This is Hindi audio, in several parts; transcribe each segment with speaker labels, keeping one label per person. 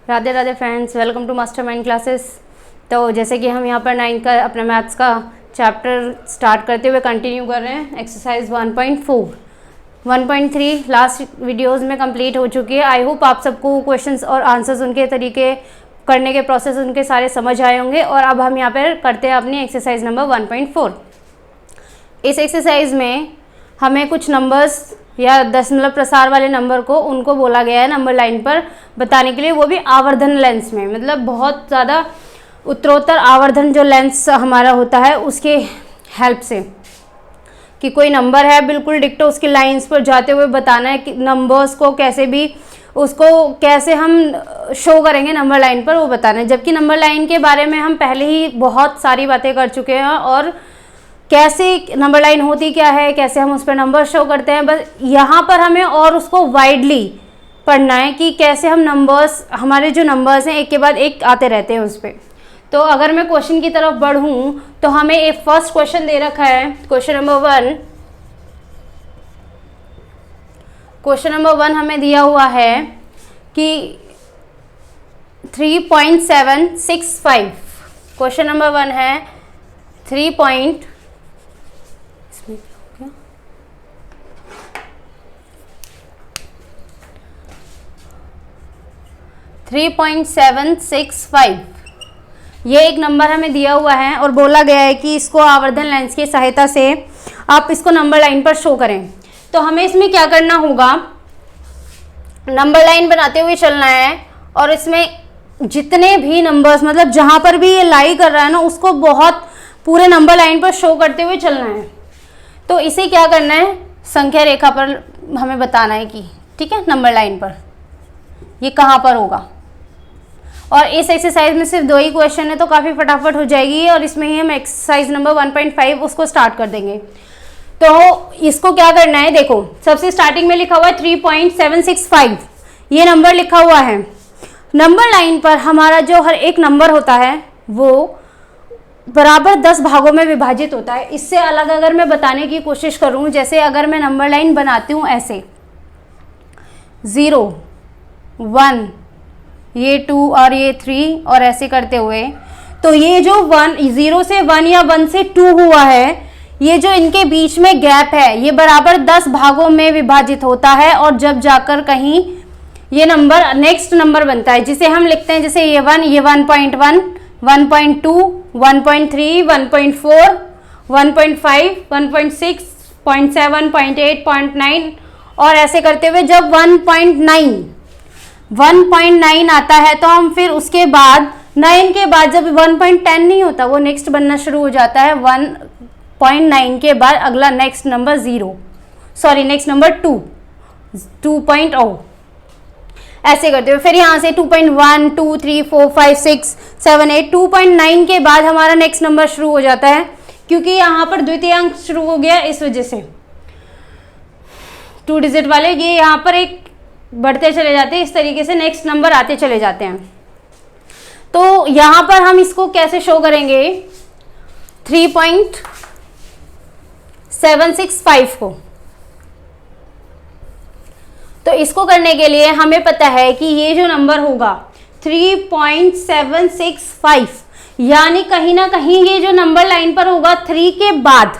Speaker 1: Radhe Radhe friends, welcome to Mastermind Classes. तो जैसे कि हम यहाँ पर 9 का अपने मैथ्स का चैप्टर स्टार्ट करते हुए कंटिन्यू कर रहे हैं। एक्सरसाइज 1.4 1.3 लास्ट वीडियोस में कंप्लीट हो चुकी है। आई होप आप सबको क्वेश्चंस और आंसर्स उनके तरीके करने के प्रोसेस उनके सारे समझ आए होंगे। और अब हम यहाँ पर करते हैं अपनी एक्सरसाइज नंबर 1.4। इस एक्सरसाइज में हमें कुछ नंबर्स या दशमलव प्रसार वाले नंबर को उनको बोला गया है नंबर लाइन पर बताने के लिए, वो भी आवर्धन लेंस में, मतलब बहुत ज़्यादा उत्तरोत्तर आवर्धन जो लेंस हमारा होता है उसके हेल्प से, कि कोई नंबर है बिल्कुल डिक्टो उसकी लाइंस पर जाते हुए बताना है कि नंबर्स को कैसे भी उसको कैसे हम शो करेंगे नंबर लाइन पर, वो बताना है। जबकि नंबर लाइन के बारे में हम पहले ही बहुत सारी बातें कर चुके हैं और कैसे नंबर लाइन होती क्या है, कैसे हम उस पर नंबर शो करते हैं। बस यहाँ पर हमें और उसको वाइडली पढ़ना है कि कैसे हम नंबर्स, हमारे जो नंबर्स हैं एक के बाद एक आते रहते हैं उस पर। तो अगर मैं क्वेश्चन की तरफ बढ़ूँ तो हमें एक फर्स्ट क्वेश्चन दे रखा है, क्वेश्चन नंबर 1। क्वेश्चन नंबर 1 हमें दिया हुआ है कि 3.765। क्वेश्चन नंबर 1 है 3.765। ये एक नंबर हमें दिया हुआ है और बोला गया है कि इसको आवर्धन लेंस की सहायता से आप इसको नंबर लाइन पर शो करें। तो हमें इसमें क्या करना होगा, नंबर लाइन बनाते हुए चलना है और इसमें जितने भी नंबर्स, मतलब जहां पर भी ये लाई कर रहा है ना, उसको बहुत पूरे नंबर लाइन पर शो करते हुए चलना है। तो इसे क्या करना है, संख्या रेखा पर हमें बताना है कि ठीक है नंबर लाइन पर ये कहाँ पर होगा। और इस एक्सरसाइज में सिर्फ 2 ही क्वेश्चन है तो काफ़ी फटाफट हो जाएगी और इसमें ही हम एक्सरसाइज नंबर 1.5 उसको स्टार्ट कर देंगे। तो इसको क्या करना है, देखो सबसे स्टार्टिंग में लिखा हुआ है 3.765, ये नंबर लिखा हुआ है। नंबर लाइन पर हमारा जो हर एक नंबर होता है वो बराबर 10 भागों में विभाजित होता है। इससे अलग अगर मैं बताने की कोशिश करूं, जैसे अगर मैं नंबर लाइन बनाती हूं ऐसे 0 1 ये 2 और ये 3 और ऐसे करते हुए, तो ये जो 0 से 1 या 1 से 2 हुआ है, ये जो इनके बीच में गैप है ये बराबर 10 भागों में विभाजित होता है और जब जाकर कहीं ये नंबर नेक्स्ट नंबर बनता है, जिसे हम लिखते हैं जैसे ये 1, ये 1.1 1.2 1.3 1.4 1.5 1.6 0.7 0.8 0.9 और ऐसे करते हुए जब 1.9 आता है तो हम फिर उसके बाद 9 के बाद जब 1.10 नहीं होता वो नेक्स्ट बनना शुरू हो जाता है। 1.9 के बाद अगला नेक्स्ट नंबर नेक्स्ट नंबर 2.0 ऐसे करते हुए फिर यहाँ से 2.1 2 3 4 5 6 7 8 2.9 के बाद हमारा नेक्स्ट नंबर शुरू हो जाता है, क्योंकि यहाँ पर द्वितीय अंक शुरू हो गया इस वजह से 2 डिजिट वाले ये यहाँ पर एक बढ़ते चले जाते हैं, इस तरीके से नेक्स्ट नंबर आते चले जाते हैं। तो यहाँ पर हम इसको कैसे शो करेंगे 3.765 को। तो इसको करने के लिए हमें पता है कि ये जो नंबर होगा 3.765, यानी कहीं ना कहीं ये जो नंबर लाइन पर होगा 3 के बाद।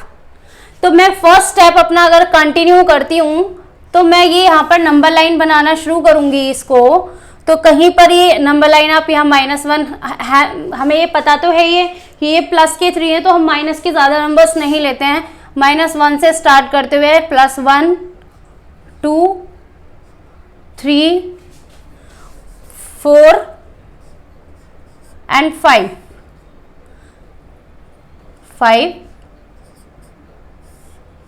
Speaker 1: तो मैं फर्स्ट स्टेप अपना अगर कंटिन्यू करती हूँ तो मैं ये यहाँ पर नंबर लाइन बनाना शुरू करूँगी इसको। तो कहीं पर ये नंबर लाइन आप यहाँ -1 है, हमें ये पता तो है ये कि ये प्लस के 3 है तो हम माइनस के ज़्यादा नंबर्स नहीं लेते हैं। -1 से स्टार्ट करते हुए +1 2 3 4 एंड 5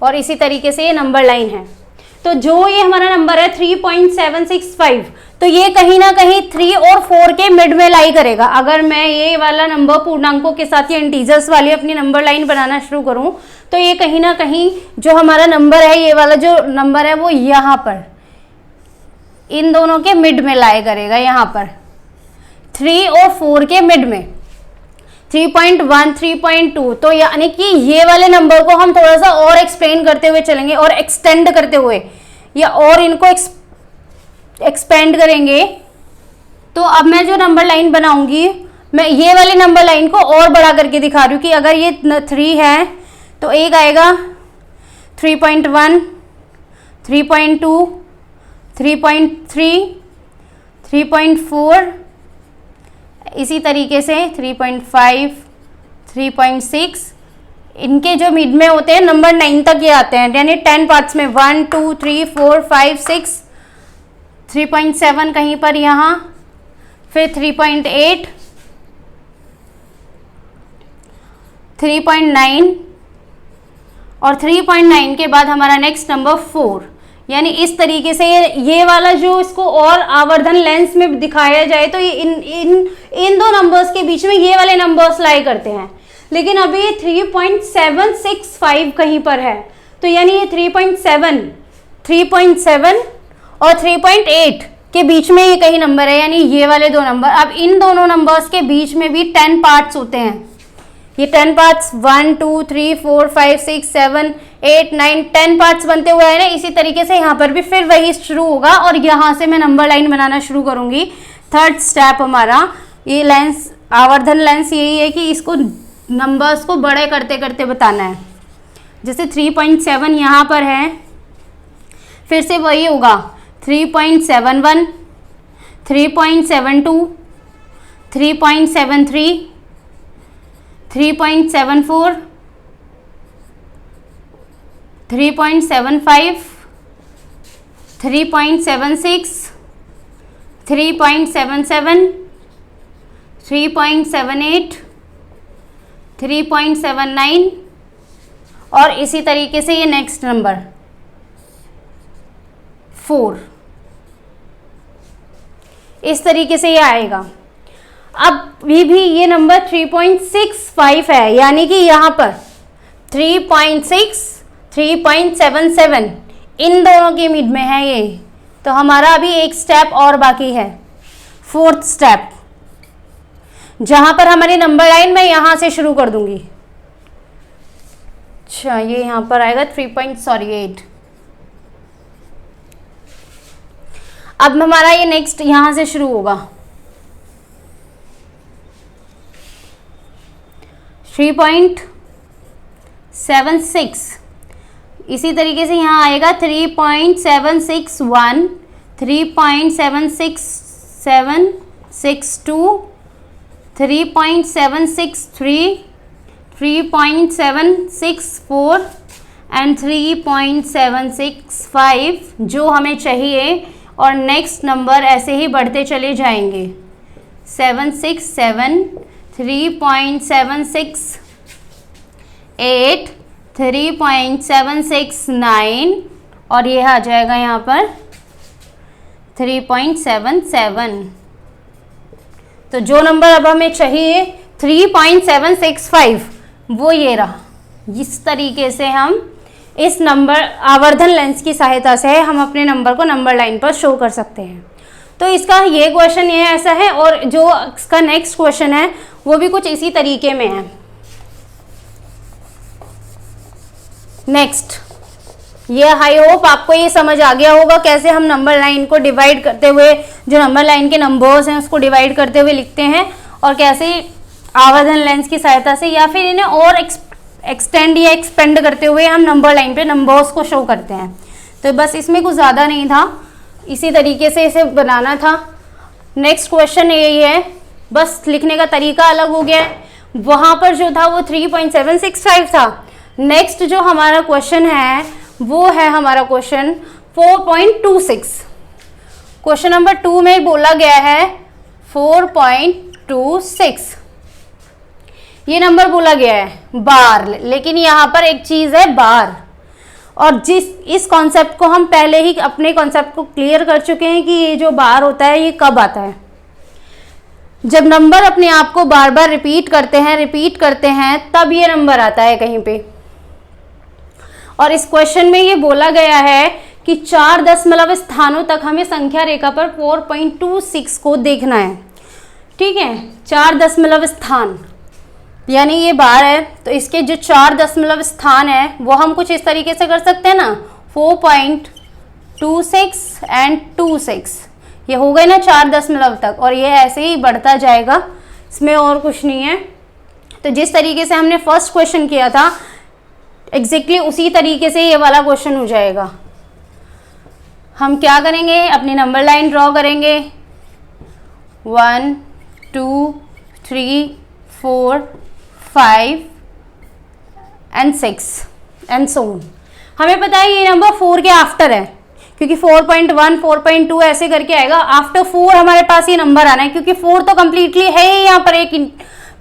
Speaker 1: और इसी तरीके से ये नंबर लाइन है। तो जो ये हमारा नंबर है 3.765, तो ये कहीं ना कहीं 3 और 4 के मिड में लाई करेगा। अगर मैं ये वाला नंबर पूर्णांकों के साथ या इंटीजर्स वाली अपनी नंबर लाइन बनाना शुरू करूं तो ये कहीं ना कहीं जो हमारा नंबर है, ये वाला जो नंबर है वो यहाँ पर इन दोनों के मिड में लाई करेगा, यहाँ पर 3 और 4 के मिड में 3.1 3.2। तो यानी कि ये वाले नंबर को हम थोड़ा सा और एक्सप्लेन करते हुए चलेंगे और एक्सटेंड करते हुए या और इनको एक्सपेंड करेंगे तो अब मैं जो नंबर लाइन बनाऊंगी, मैं ये वाली नंबर लाइन को और बड़ा करके दिखा रही हूँ कि अगर ये 3 है तो एक आएगा 3.1, 3.2, 3.3, 3.4, इसी तरीके से 3.5, 3.6, इनके जो मिड में होते हैं नंबर 9 तक ये आते हैं, यानी 10 पार्ट्स में 1, 2, 3, 4, 5, 6, 3.7 कहीं पर यहाँ, फिर 3.8, 3.9 और 3.9 के बाद हमारा नेक्स्ट नंबर 4। यानी इस तरीके से ये वाला जो इसको और आवर्धन लेंस में दिखाया जाए तो ये इन दो नंबर्स के बीच में ये वाले नंबर्स लाई करते हैं, लेकिन अभी ये 3.765 कहीं पर है, तो यानी ये 3.7 और 3.8 के बीच में ये कहीं नंबर है, यानी ये वाले दो नंबर। अब इन दोनों नंबर्स के बीच में भी 10 पार्ट्स होते हैं, ये 10 पार्ट्स 1, 2, 3, 4, 5, 6, 7, 8, 9, 10 पार्ट्स बनते हुए हैं ना। इसी तरीके से यहाँ पर भी फिर वही शुरू होगा और यहाँ से मैं नंबर लाइन बनाना शुरू करूँगी। थर्ड स्टेप हमारा ये लेंस, आवर्धन लेंस यही है कि इसको नंबर्स को बड़े करते करते बताना है। जैसे 3.7 यहाँ पर है, फिर से वही होगा 3.71, 3.72, 3.73, 3.74, 3.75, 3.76, 3.77, 3.78, 3.79 और इसी तरीके से ये नेक्स्ट नंबर 4, इस तरीके से ये आएगा। अब ये नंबर 3.65 है, यानी कि यहाँ पर 3.6, 3.77 इन दोनों के मिड में है ये, तो हमारा अभी एक स्टेप और बाकी है, फोर्थ स्टेप, जहां पर हमारी नंबर लाइन मैं यहां से शुरू कर दूंगी। अच्छा, ये यहां पर आएगा 3.8। अब हमारा ये नेक्स्ट यहां से शुरू होगा 3.76, इसी तरीके से यहाँ आएगा 3.761, 3.76762, 3.763, 3.764 एंड 3.765 जो हमें चाहिए, और नेक्स्ट नंबर ऐसे ही बढ़ते चले जाएंगे 767, 3.768, 3.769 और ये आ जाएगा यहाँ पर 3.77। तो जो नंबर अब हमें चाहिए 3.765 वो ये रहा। इस तरीके से हम इस नंबर आवर्धन लेंस की सहायता से हम अपने नंबर को नंबर लाइन पर शो कर सकते हैं। तो इसका ये क्वेश्चन ये ऐसा है, और जो इसका नेक्स्ट क्वेश्चन है वो भी कुछ इसी तरीके में है। नेक्स्ट, ये आई होप आपको ये समझ आ गया होगा कैसे हम नंबर लाइन को डिवाइड करते हुए, जो नंबर लाइन के नंबर्स हैं उसको डिवाइड करते हुए लिखते हैं, और कैसे आवर्धन लेंस की सहायता से या फिर इन्हें और एक्सटेंड या एक्सपेंड करते हुए हम नंबर लाइन पे नंबर्स को शो करते हैं। तो बस इसमें कुछ ज़्यादा नहीं था, इसी तरीके से इसे बनाना था। नेक्स्ट क्वेश्चन यही है, बस लिखने का तरीका अलग हो गया है। वहाँ पर जो था वो 3.765 था। नेक्स्ट जो हमारा क्वेश्चन है वो है हमारा क्वेश्चन 4.26। क्वेश्चन नंबर 2 में बोला गया है 4.26, ये नंबर बोला गया है बार, लेकिन यहाँ पर एक चीज़ है बार, और इस कॉन्सेप्ट को हम पहले ही अपने कॉन्सेप्ट को क्लियर कर चुके हैं कि ये जो बार होता है ये कब आता है, जब नंबर अपने आप को बार बार रिपीट करते हैं तब ये नंबर आता है कहीं पे। और इस क्वेश्चन में ये बोला गया है कि 4 दशमलव स्थानों तक हमें संख्या रेखा पर 4.26 को देखना है। ठीक है, 4 दशमलव स्थान यानी ये बार है, तो इसके जो 4 दशमलव स्थान है वो हम कुछ इस तरीके से कर सकते हैं ना, 4.26 एंड 26, ये हो गए ना 4 दशमलव तक, और ये ऐसे ही बढ़ता जाएगा, इसमें और कुछ नहीं है। तो जिस तरीके से हमने फर्स्ट क्वेश्चन किया था एग्जैक्टली उसी तरीके से ये वाला क्वेश्चन हो जाएगा। हम क्या करेंगे, अपनी नंबर लाइन ड्रॉ करेंगे, 1 2 3 4 5 एंड 6 एंड सो ऑन। हमें पता है ये नंबर 4 के आफ्टर है, क्योंकि 4.1 4.2 ऐसे करके आएगा। आफ्टर 4 हमारे पास ये नंबर आना है, क्योंकि 4 तो कम्प्लीटली है ही, यहाँ पर एक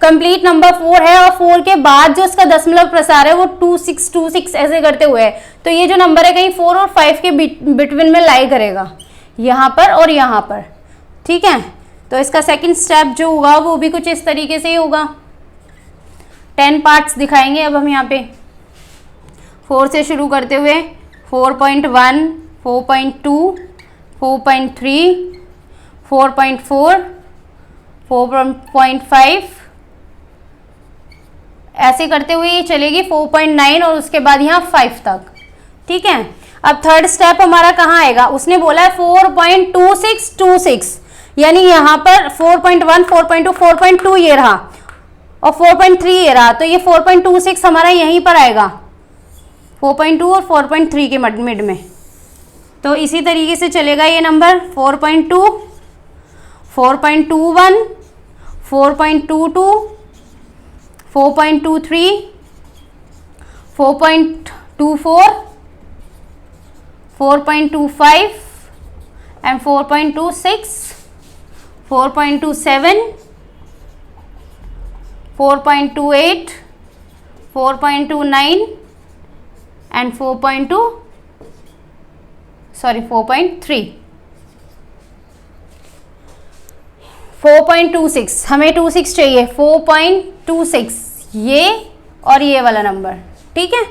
Speaker 1: कंप्लीट नंबर 4 है, और 4 के बाद जो इसका दशमलव प्रसार है वो 2626 ऐसे करते हुए है। तो ये जो नंबर है कहीं 4 और 5 के बिटवीन में लाई करेगा, यहाँ पर और यहाँ पर। ठीक है, तो इसका सेकंड स्टेप जो होगा वो भी कुछ इस तरीके से ही होगा। 10 पार्ट्स दिखाएंगे अब हम यहाँ पे, 4 से शुरू करते हुए 4.1 4.2 4.3 4.4 4.5 ऐसे करते हुए ये चलेगी 4.9 और उसके बाद यहाँ 5 तक। ठीक है, अब थर्ड स्टेप हमारा कहाँ आएगा, उसने बोला है 4.2626, यानी यहाँ पर 4.1 4.2 4.2 ये रहा और 4.3 ये रहा, तो ये 4.26 हमारा यहीं पर आएगा, 4.2 और 4.3 के मिड में। तो इसी तरीके से चलेगा ये नंबर 4.2 4.21 4.22 4.23 4.24 4.25 and 4.26 4.27 4.28 4.29 and 4.3 4.26 हमें 26 चाहिए, 4.26 ये और ये वाला नंबर। ठीक है,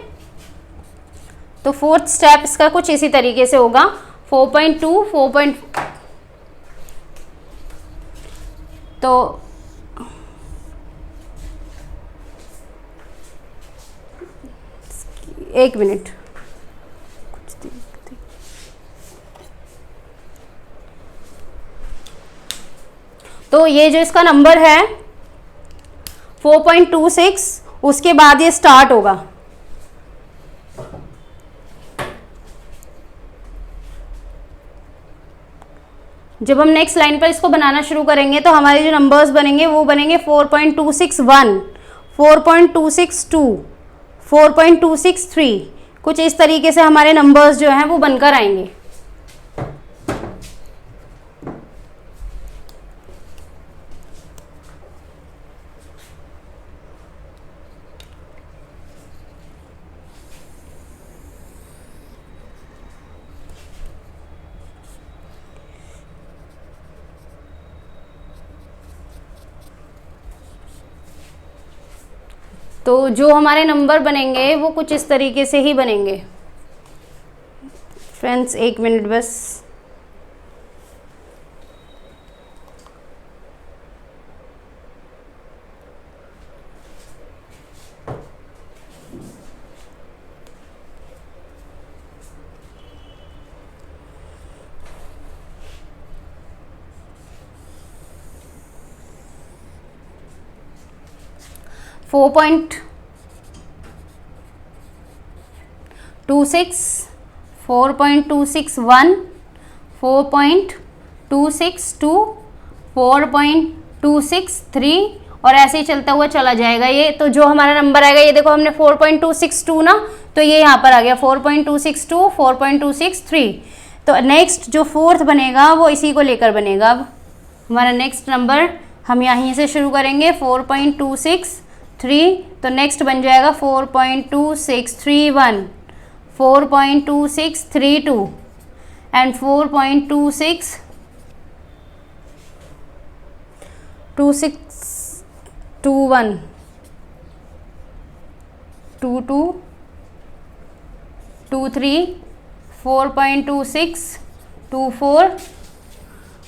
Speaker 1: तो फोर्थ स्टेप इसका कुछ इसी तरीके से होगा, 4.2 4. तो एक मिनट, तो ये जो इसका नंबर है 4.26 उसके बाद ये स्टार्ट होगा। जब हम नेक्स्ट लाइन पर इसको बनाना शुरू करेंगे तो हमारे जो नंबर्स बनेंगे वो बनेंगे 4.261 4.262 4.263, कुछ इस तरीके से हमारे नंबर्स जो हैं वो बनकर आएंगे। तो जो हमारे नंबर बनेंगे वो कुछ इस तरीके से ही बनेंगे। फ्रेंड्स एक मिनट बस, फोर 4.261 4.262 4.263 और ऐसे ही चलता हुआ चला जाएगा ये। तो जो हमारा नंबर आएगा, ये देखो हमने 4.262 ना, तो ये यहाँ पर आ गया 4.262 4.263। तो नेक्स्ट जो फोर्थ बनेगा वो इसी को लेकर बनेगा। अब हमारा नेक्स्ट नंबर हम यहीं से शुरू करेंगे 4.263, तो नेक्स्ट बन जाएगा 4.2631 4.2632 एंड 4.2622 22 23 4.2624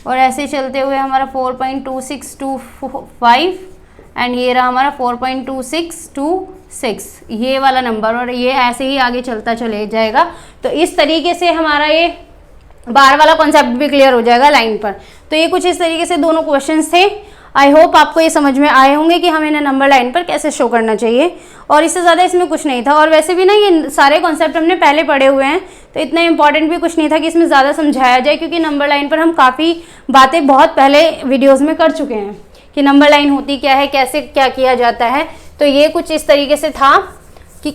Speaker 1: और ऐसे चलते हुए हमारा 4.2625 एंड ये रहा हमारा 4.2626, ये वाला नंबर, और ये ऐसे ही आगे चलता चले जाएगा। तो इस तरीके से हमारा ये बार वाला कॉन्सेप्ट भी क्लियर हो जाएगा लाइन पर। तो ये कुछ इस तरीके से दोनों क्वेश्चंस थे। आई होप आपको ये समझ में आए होंगे कि हमें नंबर लाइन पर कैसे शो करना चाहिए, और इससे ज़्यादा इसमें कुछ नहीं था। और वैसे भी ना ये सारे कॉन्सेप्ट हमने पहले पढ़े हुए हैं, तो इतना इंपॉर्टेंट भी कुछ नहीं था कि इसमें ज़्यादा समझाया जाए, क्योंकि नंबर लाइन पर हम काफ़ी बातें बहुत पहले वीडियोज़ में कर चुके हैं कि नंबर लाइन होती क्या है, कैसे क्या किया जाता है। तो ये कुछ इस तरीके से था कि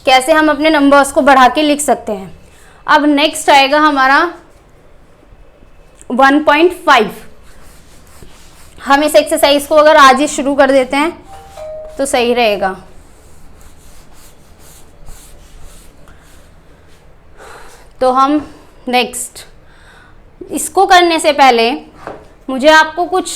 Speaker 1: कैसे हम अपने नंबर्स को बढ़ा के लिख सकते हैं। अब नेक्स्ट आएगा हमारा 1.5। हम इस एक्सरसाइज को अगर आज ही शुरू कर देते हैं तो सही रहेगा। तो हम नेक्स्ट इसको करने से पहले मुझे आपको कुछ,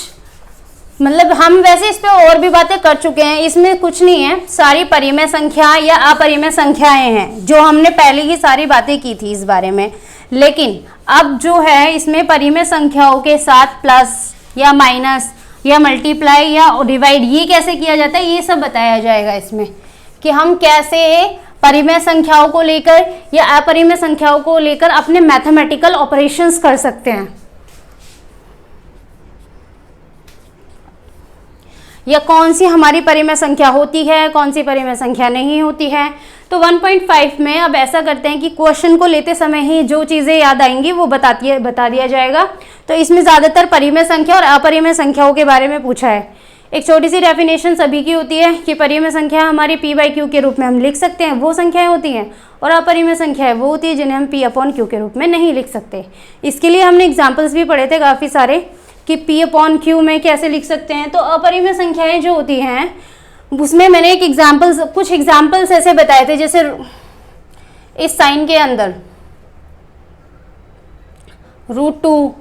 Speaker 1: मतलब हम वैसे इस पे और भी बातें कर चुके हैं, इसमें कुछ नहीं है, सारी परिमेय संख्या या अपरिमेय संख्याएं हैं जो हमने पहले ही सारी बातें की थी इस बारे में। लेकिन अब जो है इसमें परिमेय संख्याओं के साथ प्लस या माइनस या मल्टीप्लाई या डिवाइड ये कैसे किया जाता है, ये सब बताया जाएगा इसमें, कि हम कैसे परिमेय संख्याओं को लेकर या अपरिमेय संख्याओं को लेकर अपने मैथमेटिकल ऑपरेशंस कर सकते हैं, या कौन सी हमारी परिमेय संख्या होती है, कौन सी परिमेय संख्या नहीं होती है। तो 1.5 में अब ऐसा करते हैं कि क्वेश्चन को लेते समय ही जो चीज़ें याद आएंगी वो बता दिया जाएगा। तो इसमें ज़्यादातर परिमेय संख्या और अपरिमेय संख्याओं के बारे में पूछा है। एक छोटी सी डेफिनेशन सभी की होती है कि परिमेय संख्या हमारी p/q के रूप में हम लिख सकते हैं, वो संख्याएं होती हैं, और अपरिमेय संख्या वो होती है जिन्हें हम p/q के रूप में नहीं लिख सकते। इसके लिए हमने एग्जाम्पल्स भी पढ़े थे काफ़ी सारे कि p/q में कैसे लिख सकते हैं। तो अपरिमेय संख्याएं जो होती हैं उसमें मैंने कुछ एग्जाम्पल्स ऐसे बताए थे, जैसे इस साइन के अंदर √2,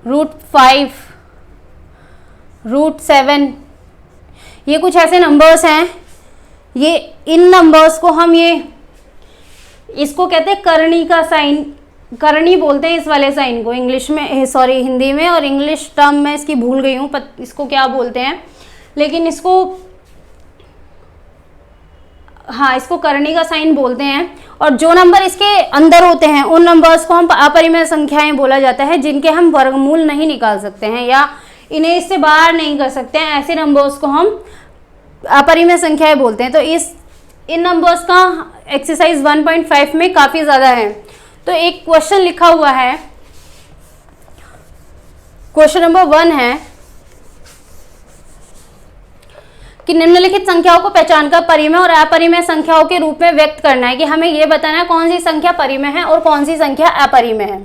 Speaker 1: √5, √7, ये कुछ ऐसे नंबर्स हैं। ये इन नंबर्स को हम इसको कहते हैं करणी का साइन, करणी बोलते हैं इस वाले साइन को इंग्लिश में, सॉरी हिंदी में, और इंग्लिश टर्म में इसकी भूल गई हूँ इसको क्या बोलते हैं, लेकिन इसको हाँ इसको करणी का साइन बोलते हैं। और जो नंबर इसके अंदर होते हैं उन नंबर्स को हम अपरिमेय संख्याएं बोला जाता है, जिनके हम वर्गमूल नहीं निकाल सकते हैं या इन्हें इससे बाहर नहीं कर सकते हैं, ऐसे नंबर्स को हम अपरिमेय संख्याएं बोलते हैं। तो इन नंबर्स का एक्सरसाइज 1.5 में काफ़ी ज़्यादा है। तो एक क्वेश्चन लिखा हुआ है, क्वेश्चन नंबर 1 है कि निम्नलिखित संख्याओं को पहचान कर परिमेय और अपरिमेय संख्याओं के रूप में व्यक्त करना है, कि हमें यह बताना है कौन सी संख्या परिमेय है और कौन सी संख्या अपरिमेय है।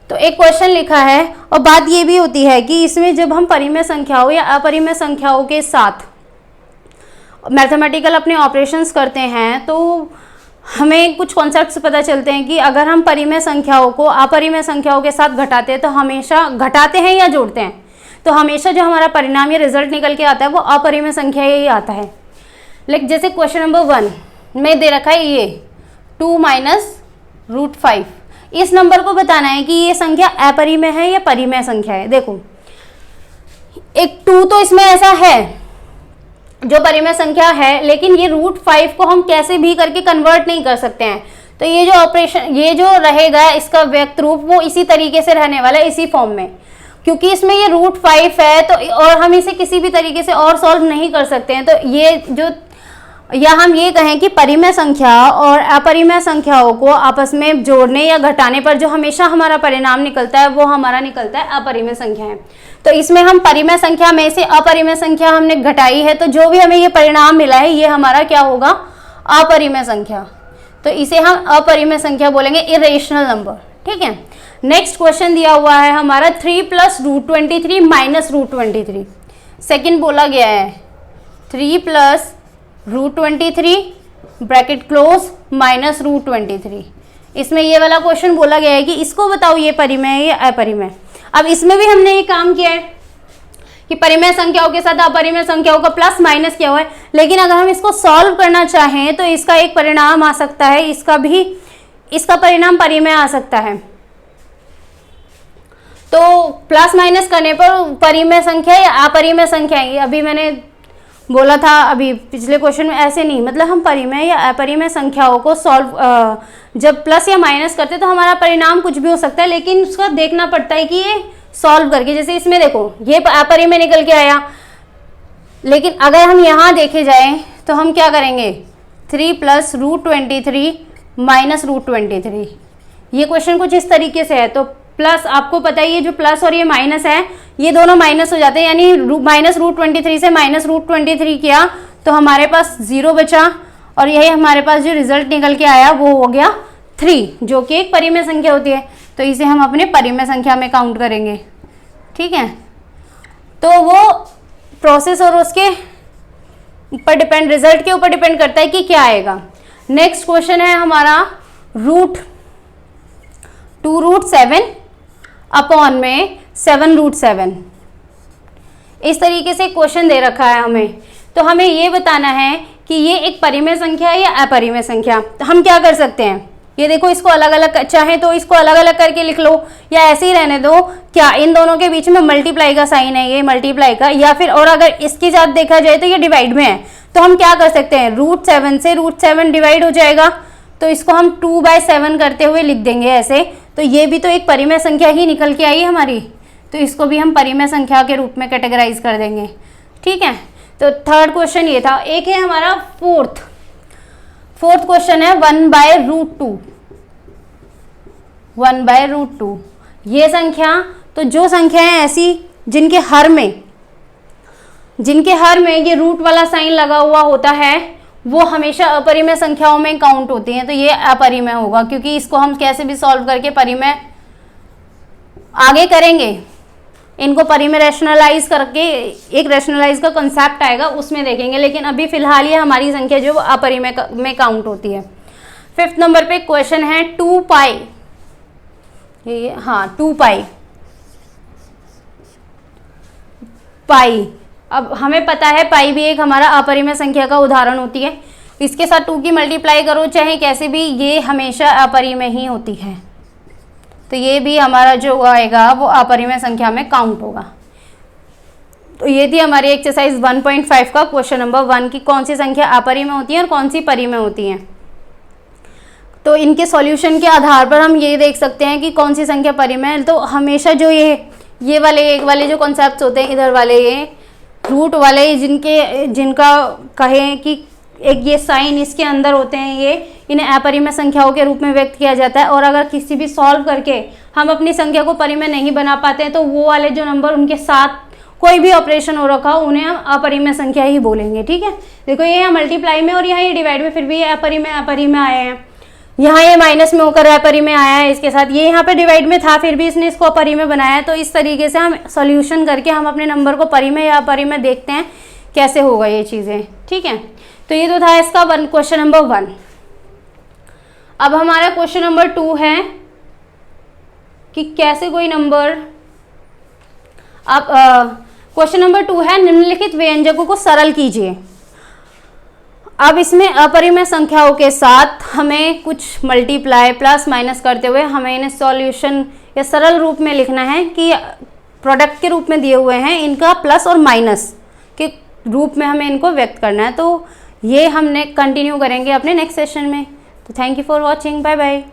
Speaker 1: तो एक क्वेश्चन लिखा है, और बात ये भी होती है कि इसमें जब हम परिमेय संख्याओं या अपरिमेय संख्याओं के साथ मैथमेटिकल अपने ऑपरेशंस करते हैं तो हमें कुछ कॉन्सेप्ट्स पता चलते हैं कि अगर हम परिमेय संख्याओं को अपरिमेय संख्याओं के साथ घटाते हैं तो हमेशा घटाते हैं या जोड़ते हैं, तो हमेशा जो हमारा परिणाम या रिजल्ट निकल के आता है वो अपरिमेय संख्या ही आता है। लेकिन जैसे क्वेश्चन नंबर 1 में दे रखा है ये 2 - √5, इस नंबर को बताना है कि ये संख्या अपरिमेय है या परिमेय संख्या है। देखो एक 2 तो इसमें ऐसा है जो परिमेय संख्या है, लेकिन ये √5 को हम कैसे भी करके कन्वर्ट नहीं कर सकते हैं। तो ये जो ऑपरेशन, ये जो रहेगा इसका व्यक्त रूप वो इसी तरीके से रहने वाला है, इसी फॉर्म में, क्योंकि इसमें ये √5 है तो, और हम इसे किसी भी तरीके से और सॉल्व नहीं कर सकते हैं। तो ये जो, या हम ये कहें कि परिमेय संख्या और अपरिमेय संख्याओं को आपस में जोड़ने या घटाने पर जो हमेशा हमारा परिणाम निकलता है वो हमारा निकलता है अपरिमेय संख्या है। तो इसमें हम परिमेय संख्या में से अपरिमेय संख्या हमने घटाई है, तो जो भी हमें ये परिणाम मिला है ये हमारा क्या होगा, अपरिमेय संख्या। तो इसे हम अपरिमेय संख्या बोलेंगे, इरेशनल नंबर। ठीक है। नेक्स्ट क्वेश्चन दिया हुआ है हमारा 3 + √23 - √23। सेकेंड बोला गया है 3 + √23 ब्रैकेट क्लोज -√23। इसमें ये वाला क्वेश्चन बोला गया है कि इसको बताओ ये परिमेय है या अपरिमेय। अब इसमें भी हमने ये काम किया है कि परिमेय संख्याओं के साथ अपरिमेय संख्याओं का प्लस माइनस किया हुआ है, लेकिन अगर हम इसको सॉल्व करना चाहें तो इसका एक परिणाम आ सकता है, इसका परिणाम परिमेय आ सकता है। तो प्लस माइनस करने पर परिमेय संख्या या अपरिमेय संख्या, अभी मैंने बोला था अभी पिछले क्वेश्चन में, ऐसे नहीं, मतलब हम परिमेय या अपरिमेय संख्याओं को सॉल्व जब प्लस या माइनस करते तो हमारा परिणाम कुछ भी हो सकता है, लेकिन उसका देखना पड़ता है कि ये सॉल्व करके, जैसे इसमें देखो ये अपरिमेय निकल के आया, लेकिन अगर हम यहाँ देखे जाए तो हम क्या करेंगे, 3 + √23 - √23। ये क्वेश्चन कुछ इस तरीके से है। तो प्लस, आपको पता है ये जो प्लस और ये माइनस है, ये दोनों माइनस हो जाते हैं, यानी -√23 से -√23 किया तो हमारे पास 0 बचा, और यही हमारे पास जो रिजल्ट निकल के आया वो हो गया 3, जो कि एक परिमेय संख्या होती है। तो इसे हम अपने परिमेय संख्या में काउंट करेंगे। ठीक है, तो वो प्रोसेस और उसके ऊपर डिपेंड, रिजल्ट के ऊपर डिपेंड करता है कि क्या आएगा। नेक्स्ट क्वेश्चन है हमारा √2√7 अपॉन में 7√7। इस तरीके से क्वेश्चन दे रखा है हमें, तो हमें ये बताना है कि ये एक परिमेय संख्या है या अपरिमेय संख्या। तो हम क्या कर सकते हैं, ये देखो इसको अलग अलग, चाहे तो इसको अलग अलग करके लिख लो या ऐसे ही रहने दो। क्या इन दोनों के बीच में मल्टीप्लाई का साइन है, ये मल्टीप्लाई का, या फिर और अगर इसके साथ देखा जाए तो ये डिवाइड में है, तो हम क्या कर सकते हैं, √7 से √7 डिवाइड हो जाएगा, तो इसको हम 2/7 करते हुए लिख देंगे ऐसे। तो ये भी तो एक परिमेय संख्या ही निकल के आई है हमारी, तो इसको भी हम परिमेय संख्या के रूप में कैटेगराइज कर देंगे। ठीक है, तो थर्ड क्वेश्चन ये था। एक है हमारा फोर्थ क्वेश्चन है 1/√2। 1/√2 ये संख्या, तो जो संख्याएं ऐसी जिनके हर में ये रूट वाला साइन लगा हुआ होता है, वो हमेशा अपरिमेय संख्याओं में काउंट होती हैं, तो ये अपरिमेय होगा, क्योंकि इसको हम कैसे भी सॉल्व करके परिमेय आगे करेंगे। इनको परिमेय रैशनलाइज करके एक रैशनलाइज का कॉन्सेप्ट आएगा, उसमें देखेंगे, लेकिन अभी फिलहाल ये हमारी संख्या जो अपरिमेय में काउंट होती है। 5th नंबर पे क्वेश्चन है 2π। हाँ 2π। अब हमें पता है पाई भी एक हमारा अपरिमेय संख्या का उदाहरण होती है। इसके साथ 2 की मल्टीप्लाई करो चाहे कैसे भी, ये हमेशा अपरिमेय ही होती है, तो ये भी हमारा जो आएगा वो अपरिमेय संख्या में काउंट होगा। तो ये थी हमारी एक्सरसाइज 1.5 का क्वेश्चन नंबर 1 की कौन सी संख्या अपरिमेय होती है और कौन सी परिमेय होती है। तो इनके सॉल्यूशन के आधार पर हम ये देख सकते हैं कि कौन सी संख्या परिमेय है। तो हमेशा जो ये वाले जो कॉन्सेप्ट होते हैं, इधर वाले ये रूट वाले जिनका कहें कि एक ये साइन इसके अंदर होते हैं, ये इन्हें अपरिमेय संख्याओं के रूप में व्यक्त किया जाता है। और अगर किसी भी सॉल्व करके हम अपनी संख्या को परिमेय नहीं बना पाते हैं, तो वो वाले जो नंबर उनके साथ कोई भी ऑपरेशन हो रखा हो, उन्हें हम अपरिमेय संख्या ही बोलेंगे। ठीक है, देखो ये यहाँ मल्टीप्लाई में और यहाँ ये डिवाइड में, फिर भी ये अपरिमेय आए हैं। यहाँ ये माइनस में होकर अपरिमेय आया है इसके साथ, ये यहाँ पे डिवाइड में था फिर भी इसने इसको अपरिमेय बनाया है। तो इस तरीके से हम सॉल्यूशन करके हम अपने नंबर को परिमेय या अपरिमेय देखते हैं कैसे होगा ये चीज़ें। ठीक है, तो ये तो था इसका क्वेश्चन नंबर 1। अब हमारा क्वेश्चन नंबर 2 है कि कैसे कोई नंबर, अब क्वेश्चन नंबर 2 है निम्नलिखित व्यंजकों को सरल कीजिए। अब इसमें अपरिमेय संख्याओं के साथ हमें कुछ मल्टीप्लाई प्लस माइनस करते हुए हमें इन्हें सॉल्यूशन या सरल रूप में लिखना है कि प्रोडक्ट के रूप में दिए हुए हैं, इनका प्लस और माइनस के रूप में हमें इनको व्यक्त करना है। तो ये हमने कंटिन्यू करेंगे अपने नेक्स्ट सेशन में। तो thank you for watching, bye bye.